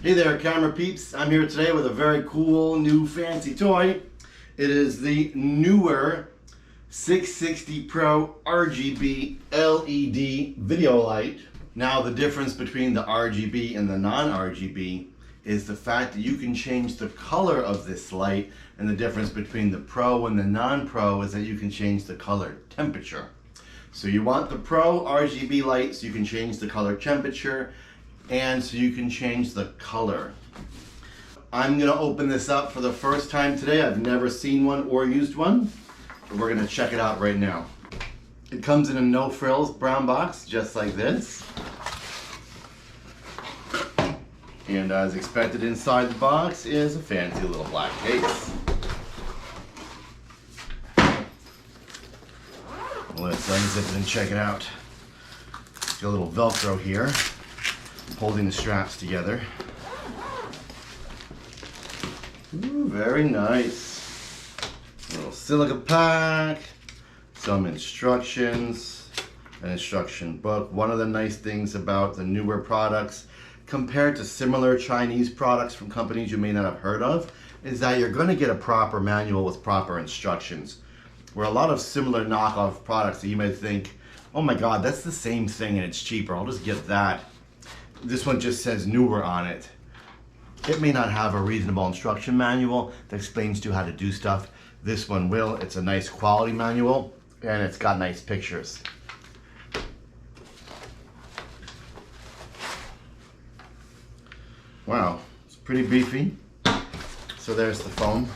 Hey there, camera peeps. I'm here today with a very cool new fancy toy. It is the Neewer 660 Pro RGB LED video light. Now the difference between the RGB and the non-RGB is the fact that you can change the color of this light, and the difference between the Pro and the non-Pro is that you can change the color temperature. So you want the Pro RGB light so you can change the color temperature and so you can change the color. I'm gonna open this up for the first time today. I've never seen one or used one, but we're gonna check it out right now. It comes in a no frills brown box, just like this. And as expected, inside the box is a fancy little black case. Let's unzip it and check it out. Got a little Velcro here, holding the straps together. Ooh, very nice. A little silica pack, some instructions, an instruction book. One of the nice things about the Neewer products compared to similar Chinese products from companies you may not have heard of is that you're going to get a proper manual with proper instructions. Where a lot of similar knockoff products that you may think, oh my god, that's the same thing and it's cheaper, I'll just get that. This one just says Neewer on it. It may not have a reasonable instruction manual that explains to you how to do stuff. This one will. It's a nice quality manual and it's got nice pictures. Wow, it's pretty beefy. So there's the foam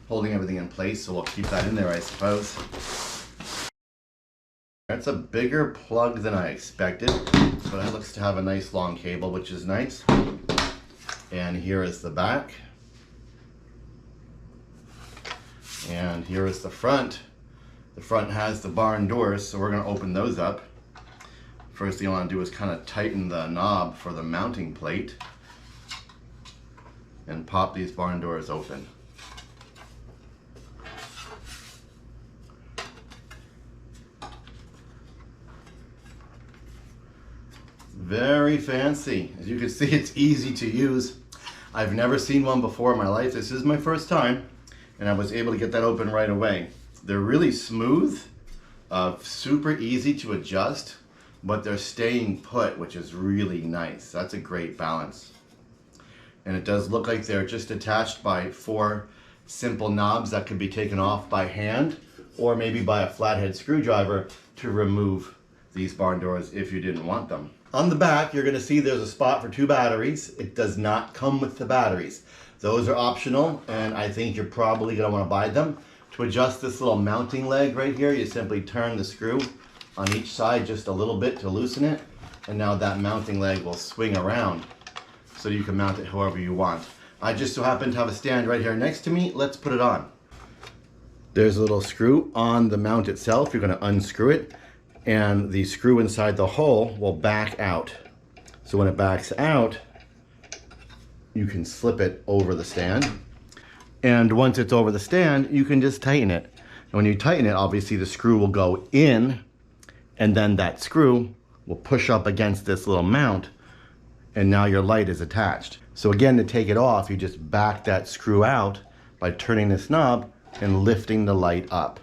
holding everything in place, so we'll keep that in there, I suppose. That's a bigger plug than I expected, but it looks to have a nice long cable, which is nice. And here is the back. And here is the front. The front has the barn doors, so we're going to open those up. First thing I want to do is kind of tighten the knob for the mounting plate and pop these barn doors open. Very fancy. As you can see, it's easy to use. I've never seen one before in my life. This is my first time, and I was able to get that open right away. They're really smooth, super easy to adjust, but they're staying put, which is really nice. That's a great balance. And it does look like they're just attached by 4 simple knobs that can be taken off by hand or maybe by a flathead screwdriver to remove these barn doors if you didn't want them. On the back, you're going to see there's a spot for 2 batteries. It does not come with the batteries. Those are optional, and I think you're probably going to want to buy them. To adjust this little mounting leg right here, you simply turn the screw on each side just a little bit to loosen it, and now that mounting leg will swing around so you can mount it however you want. I just so happen to have a stand right here next to me. Let's put it on. There's a little screw on the mount itself. You're going to unscrew it, and the screw inside the hole will back out. So when it backs out, you can slip it over the stand. And once it's over the stand, you can just tighten it. And when you tighten it, obviously the screw will go in, and then that screw will push up against this little mount, and now your light is attached. So again, to take it off, you just back that screw out by turning this knob and lifting the light up.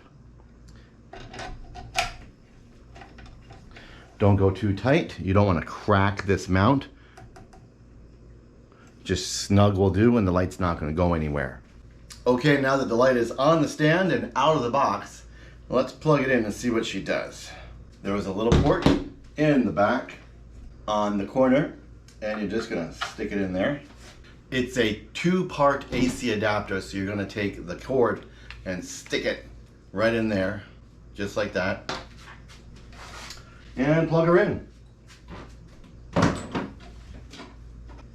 Don't go too tight. You don't want to crack this mount. Just snug will do, and the light's not going to go anywhere. Okay, now that the light is on the stand and out of the box, let's plug it in and see what she does. There is a little port in the back on the corner, and you're just going to stick it in there. It's a 2-part AC adapter, so you're going to take the cord and stick it right in there, just like that. And plug her in.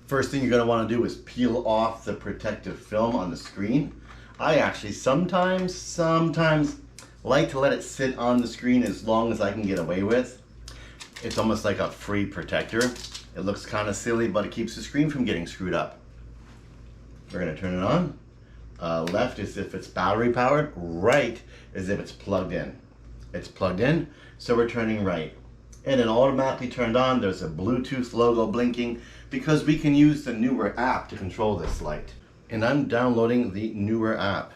First thing you're going to want to do is peel off the protective film on the screen. I actually sometimes like to let it sit on the screen as long as I can get away with. It's almost like a free protector. It looks kind of silly, but it keeps the screen from getting screwed up. We're going to turn it on. Left is if it's battery powered, right is if it's plugged in. It's plugged in, so we're turning right. And it automatically turned on. There's a Bluetooth logo blinking because we can use the Neewer app to control this light. And I'm downloading the Neewer app.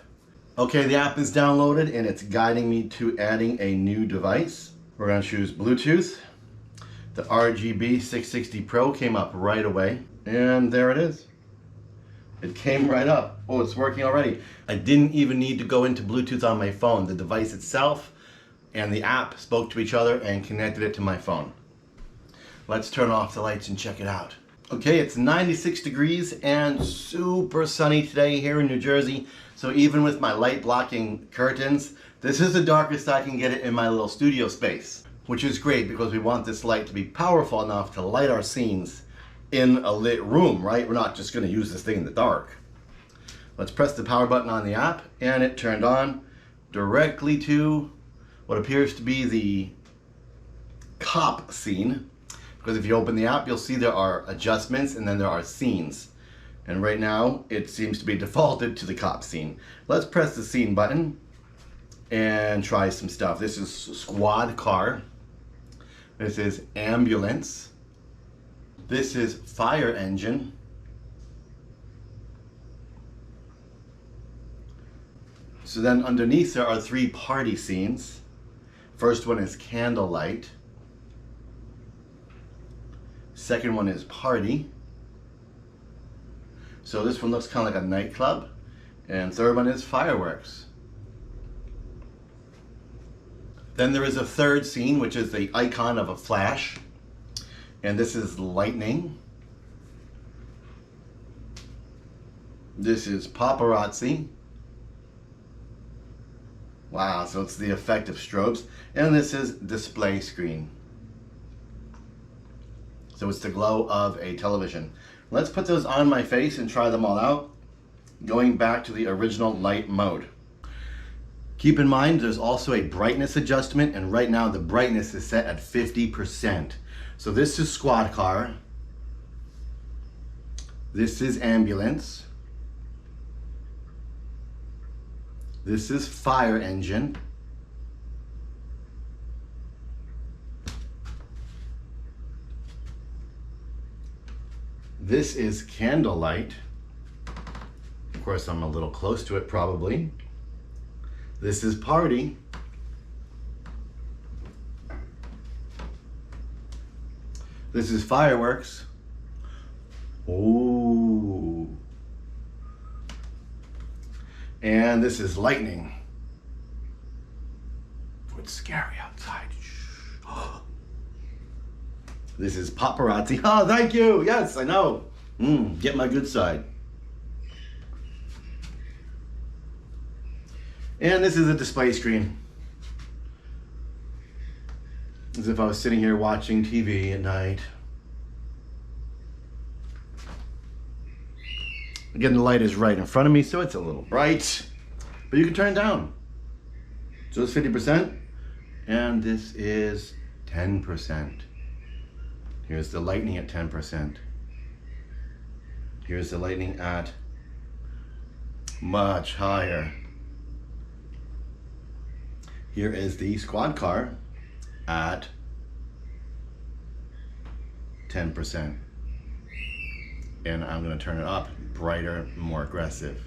Okay, the app is downloaded and it's guiding me to adding a new device. We're going to choose Bluetooth. The RGB 660 Pro came up right away, and there it is. It came right up. Oh, it's working already. I didn't even need to go into Bluetooth on my phone. The device itself and the app spoke to each other and connected it to my phone. Let's turn off the lights and check it out. Okay, it's 96 degrees and super sunny today here in New Jersey. So even with my light blocking curtains, this is the darkest I can get it in my little studio space, which is great because we want this light to be powerful enough to light our scenes in a lit room, right? We're not just gonna use this thing in the dark. Let's press the power button on the app and it turned on directly to what appears to be the cop scene. Because if you open the app, you'll see there are adjustments and then there are scenes. And right now, it seems to be defaulted to the cop scene. Let's press the scene button and try some stuff. This is squad car. This is ambulance. This is fire engine. So then underneath there are 3 party scenes. First one is candlelight. Second one is party. So this one looks kind of like a nightclub. And third one is fireworks. Then there is a third scene, which is the icon of a flash. And this is lightning. This is paparazzi. Wow, so it's the effect of strobes. And this is display screen. So it's the glow of a television. Let's put those on my face and try them all out, going back to the original light mode. Keep in mind there's also a brightness adjustment, and right now the brightness is set at 50%. So this is squad car. This is ambulance. This is fire engine. This is candlelight. Of course, I'm a little close to it probably. This is party. This is fireworks. Ooh. And this is lightning. It's scary outside. This is paparazzi. Oh, thank you. Yes, I know. Get my good side. And this is a display screen. As if I was sitting here watching TV at night. Again, the light is right in front of me, so it's a little bright. But you can turn it down. So it's 50%. And this is 10%. Here's the lightning at 10%. Here's the lightning at much higher. Here is the squad car at 10%. And I'm gonna turn it up, brighter, more aggressive.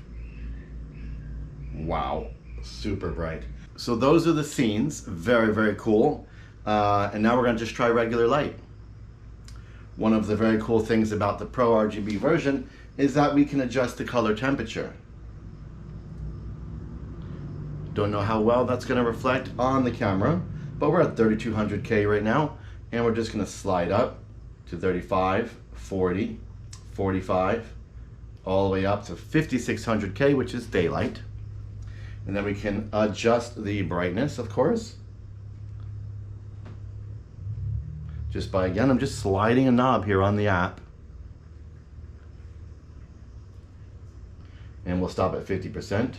Wow, super bright. So those are the scenes, very, very cool. And now we're gonna just try regular light. One of the very cool things about the Pro RGB version is that we can adjust the color temperature. Don't know how well that's gonna reflect on the camera, but we're at 3200K right now, and we're just gonna slide up to 35, 40, 45, all the way up to 5600K, which is daylight. And then we can adjust the brightness, of course. Just by, again, I'm just sliding a knob here on the app. And we'll stop at 50%.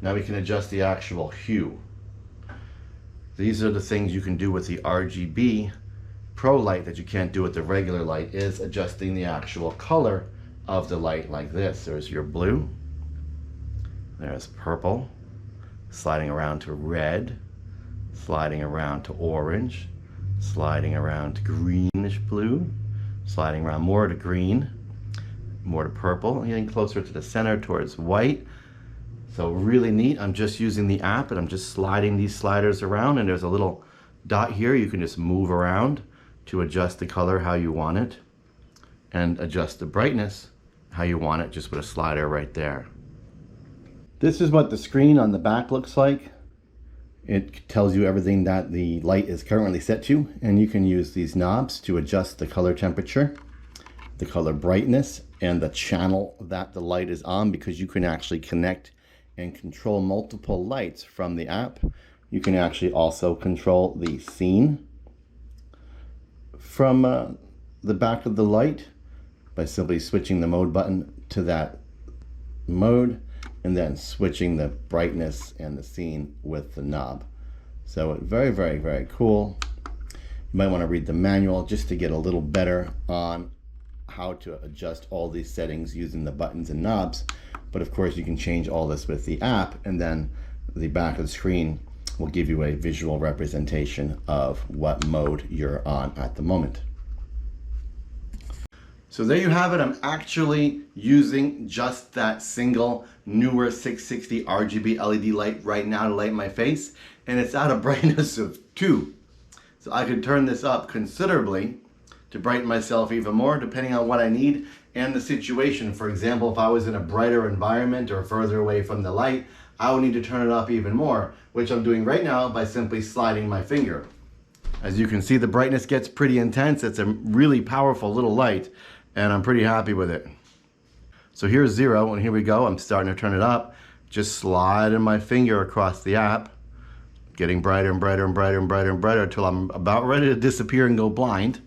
Now we can adjust the actual hue. These are the things you can do with the RGB Pro light that you can't do with the regular light, is adjusting the actual color of the light like this. There's your blue. There's purple. Sliding around to red. Sliding around to orange. Sliding around to greenish blue, Sliding around more to green, more to purple, getting closer to the center towards white. So really neat. I'm just using the app and I'm just sliding these sliders around, and there's a little dot here. You can just move around to adjust the color how you want it and adjust the brightness how you want it, just with a slider right there. This is what the screen on the back looks like. It tells you everything that the light is currently set to, and you can use these knobs to adjust the color temperature, the color brightness, and the channel that the light is on, because you can actually connect and control multiple lights from the app. You can actually also control the scene from the back of the light by simply switching the mode button to that mode, and then switching the brightness and the scene with the knob. So very, very, very cool. You might want to read the manual just to get a little better on how to adjust all these settings using the buttons and knobs. But of course you can change all this with the app, and then the back of the screen will give you a visual representation of what mode you're on at the moment. So there you have it. I'm actually using just that single Neewer 660 RGB LED light right now to light my face, and it's at a brightness of 2. So I could turn this up considerably to brighten myself even more depending on what I need and the situation. For example, if I was in a brighter environment or further away from the light, I would need to turn it up even more, which I'm doing right now by simply sliding my finger. As you can see, the brightness gets pretty intense. It's a really powerful little light, and I'm pretty happy with it. So here's 0, and here we go. I'm starting to turn it up, just sliding my finger across the app, getting brighter and brighter and brighter and brighter and brighter until I'm about ready to disappear and go blind.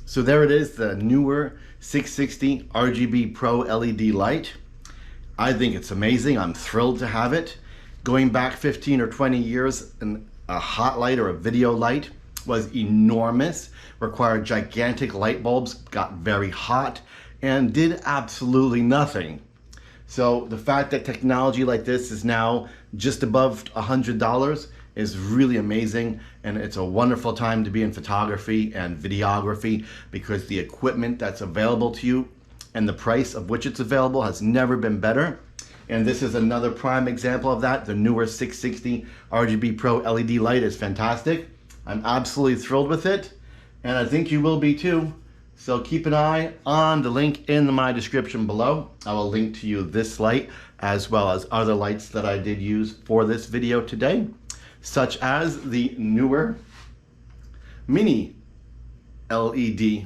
So there it is, the Neewer 660 RGB Pro LED light. I think it's amazing. I'm thrilled to have it. Going back 15 or 20 years, a hot light or a video light was enormous, required gigantic light bulbs, got very hot, and did absolutely nothing. So the fact that technology like this is now just above $100 is really amazing, and it's a wonderful time to be in photography and videography, because the equipment that's available to you and the price of which it's available has never been better. And this is another prime example of that. The Neewer 660 RGB Pro LED light is fantastic. I'm absolutely thrilled with it, and I think you will be too. So keep an eye on the link in my description below. I will link to you this light as well as other lights that I did use for this video today, such as the Neewer Mini LED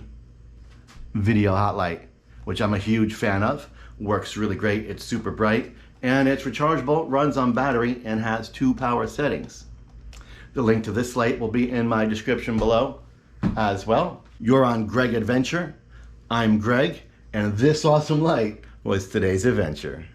video hot light, which I'm a huge fan of. Works really great. It's super bright, and it's rechargeable, runs on battery, and has 2 power settings. The link to this light will be in my description below as well. You're on Greg Adventure. I'm Greg, and this awesome light was today's adventure.